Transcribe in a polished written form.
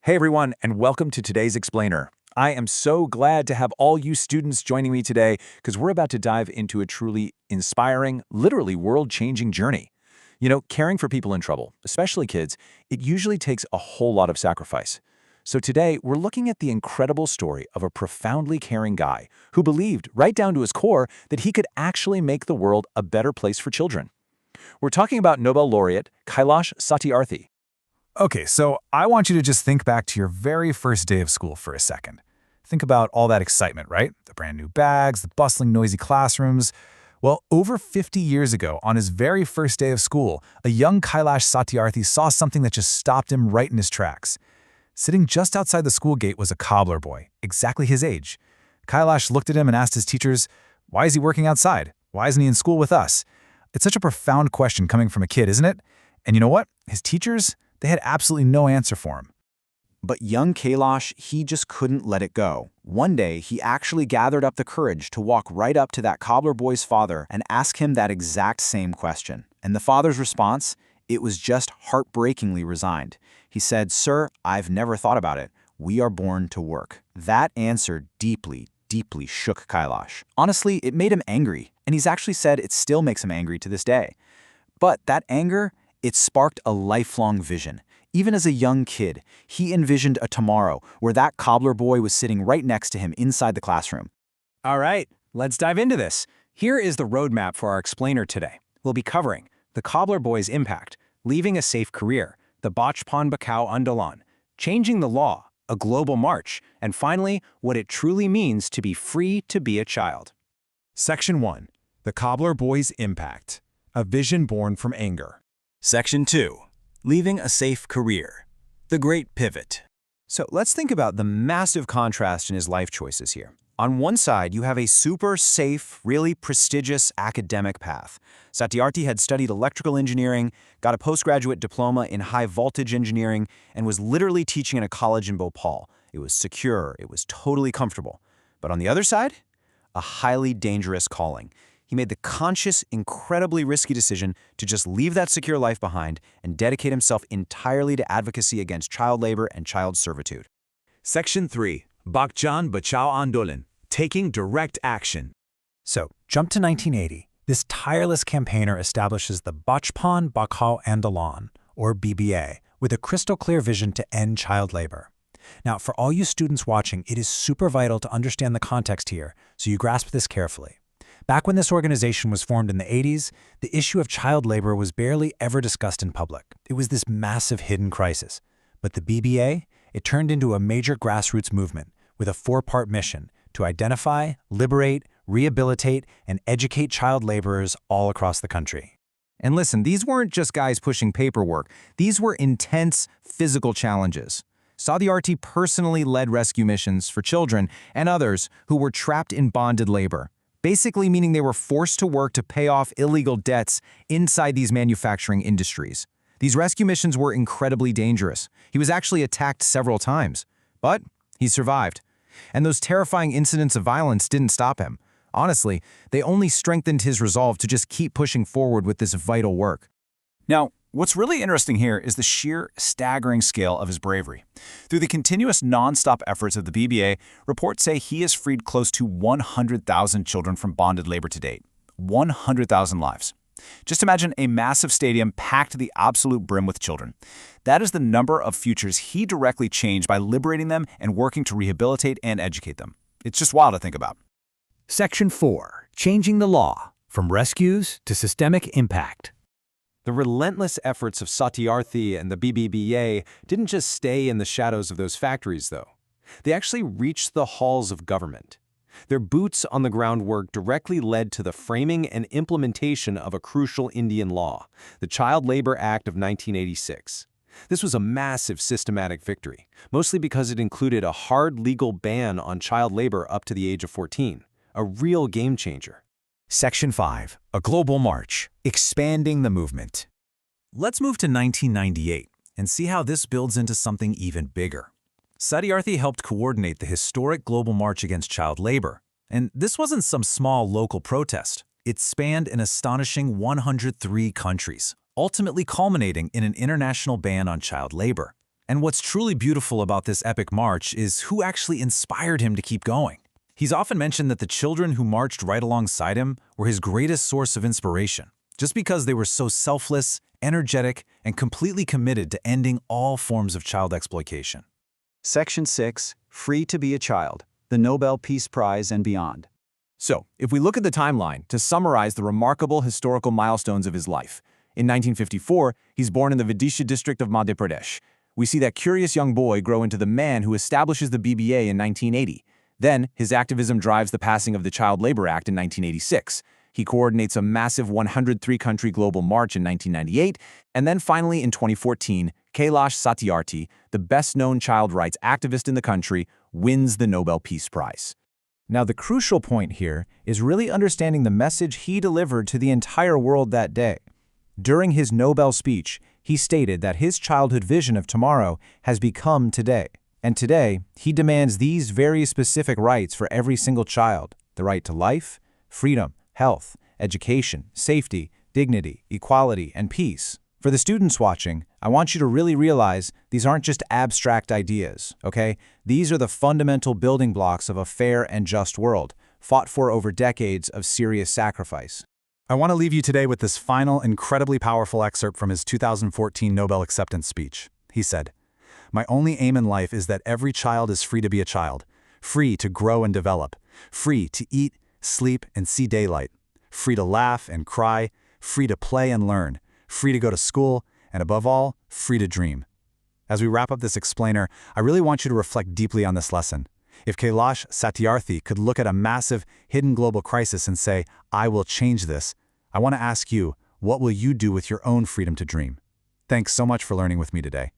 Hey everyone, and welcome to today's Explainer. I am so glad to have all you students joining me today because we're about to dive into a truly inspiring, literally world-changing journey. You know, caring for people in trouble, especially kids, it usually takes a whole lot of sacrifice. So today, we're looking at the incredible story of a profoundly caring guy who believed, right down to his core, that he could actually make the world a better place for children. We're talking about Nobel laureate Kailash Satyarthi. Okay, so I want you to just think back to your very first day of school for a second. Think about all that excitement, right? The brand new bags, the bustling, noisy classrooms. Well, over 50 years ago, on his very first day of school, a young Kailash Satyarthi saw something that just stopped him right in his tracks. Sitting just outside the school gate was a cobbler boy, exactly his age. Kailash looked at him and asked his teachers, "Why is he working outside? Why isn't he in school with us?" It's such a profound question coming from a kid, isn't it? And you know what? His teachers, they had absolutely no answer for him. But young Kailash, he just couldn't let it go. One day, he actually gathered up the courage to walk right up to that cobbler boy's father and ask him that exact same question. And the father's response? It was just heartbreakingly resigned. He said, "Sir, I've never thought about it. We are born to work." That answer deeply shook Kailash. Honestly, it made him angry, and he's actually said it still makes him angry to this day. But that anger, it sparked a lifelong vision. Even as a young kid, he envisioned a tomorrow where that cobbler boy was sitting right next to him inside the classroom. All right, let's dive into this. Here is the roadmap for our explainer today. We'll be covering the cobbler boy's impact, leaving a safe career, the Bachpan Bakau Andolan, changing the law, a global march, and finally, what it truly means to be free to be a child. Section 1. The cobbler boy's impact. A vision born from anger. Section 2. Leaving a safe career. The great pivot. So let's think about the massive contrast in his life choices here. On one side, you have a super safe, really prestigious academic path. Satyarthi had studied electrical engineering, got a postgraduate diploma in high voltage engineering, and was literally teaching in a college in Bhopal. It was secure, it was totally comfortable. But on the other side, a highly dangerous calling. He made the conscious, incredibly risky decision to just leave that secure life behind and dedicate himself entirely to advocacy against child labor and child servitude. Section 3. Bachpan Bakau Andolan, taking direct action. So, jump to 1980. This tireless campaigner establishes the Bachpan Bakau Andolan, or BBA, with a crystal-clear vision to end child labor. Now, for all you students watching, it is super vital to understand the context here, so you grasp this carefully. Back when this organization was formed in the 80s, the issue of child labor was barely ever discussed in public. It was this massive hidden crisis. But the BBA, it turned into a major grassroots movement with a four-part mission to identify, liberate, rehabilitate, and educate child laborers all across the country. And listen, these weren't just guys pushing paperwork. These were intense physical challenges. Satyarthi personally led rescue missions for children and others who were trapped in bonded labor, basically meaning they were forced to work to pay off illegal debts inside these manufacturing industries. These rescue missions were incredibly dangerous. He was actually attacked several times, but he survived. And those terrifying incidents of violence didn't stop him. Honestly, they only strengthened his resolve to just keep pushing forward with this vital work. Now, what's really interesting here is the sheer staggering scale of his bravery. Through the continuous non-stop efforts of the BBA, reports say he has freed close to 100,000 children from bonded labor to date. 100,000 lives. Just imagine a massive stadium packed to the absolute brim with children. That is the number of futures he directly changed by liberating them and working to rehabilitate and educate them. It's just wild to think about. Section 4. Changing the law, from rescues to systemic impact. The relentless efforts of Satyarthi and the BBBA didn't just stay in the shadows of those factories, though. They actually reached the halls of government. Their boots on the ground work directly led to the framing and implementation of a crucial Indian law, the Child Labor Act of 1986. This was a massive systematic victory, mostly because it included a hard legal ban on child labor up to the age of 14, a real game changer. Section 5. A global march. Expanding the movement. Let's move to 1998 and see how this builds into something even bigger. Satyarthi helped coordinate the historic global march against child labor. And this wasn't some small local protest. It spanned an astonishing 103 countries, ultimately culminating in an international ban on child labor. And what's truly beautiful about this epic march is who actually inspired him to keep going. He's often mentioned that the children who marched right alongside him were his greatest source of inspiration, just because they were so selfless, energetic, and completely committed to ending all forms of child exploitation. Section 6, Free to be a Child, the Nobel Peace Prize and Beyond. So, if we look at the timeline to summarize the remarkable historical milestones of his life, in 1954, he's born in the Vidisha district of Madhya Pradesh. We see that curious young boy grow into the man who establishes the BBA in 1980. Then, his activism drives the passing of the Child Labor Act in 1986. He coordinates a massive 103-country global march in 1998, and then finally in 2014, Kailash Satyarthi, the best-known child rights activist in the country, wins the Nobel Peace Prize. Now, the crucial point here is really understanding the message he delivered to the entire world that day. During his Nobel speech, he stated that his childhood vision of tomorrow has become today. And today, he demands these very specific rights for every single child: the right to life, freedom, health, education, safety, dignity, equality, and peace. For the students watching, I want you to really realize these aren't just abstract ideas, okay? These are the fundamental building blocks of a fair and just world, fought for over decades of serious sacrifice. I want to leave you today with this final, incredibly powerful excerpt from his 2014 Nobel acceptance speech. He said, "My only aim in life is that every child is free to be a child, free to grow and develop, free to eat, sleep, and see daylight, free to laugh and cry, free to play and learn, free to go to school, and above all, free to dream." As we wrap up this explainer, I really want you to reflect deeply on this lesson. If Kailash Satyarthi could look at a massive, hidden global crisis and say, "I will change this," I want to ask you, what will you do with your own freedom to dream? Thanks so much for learning with me today.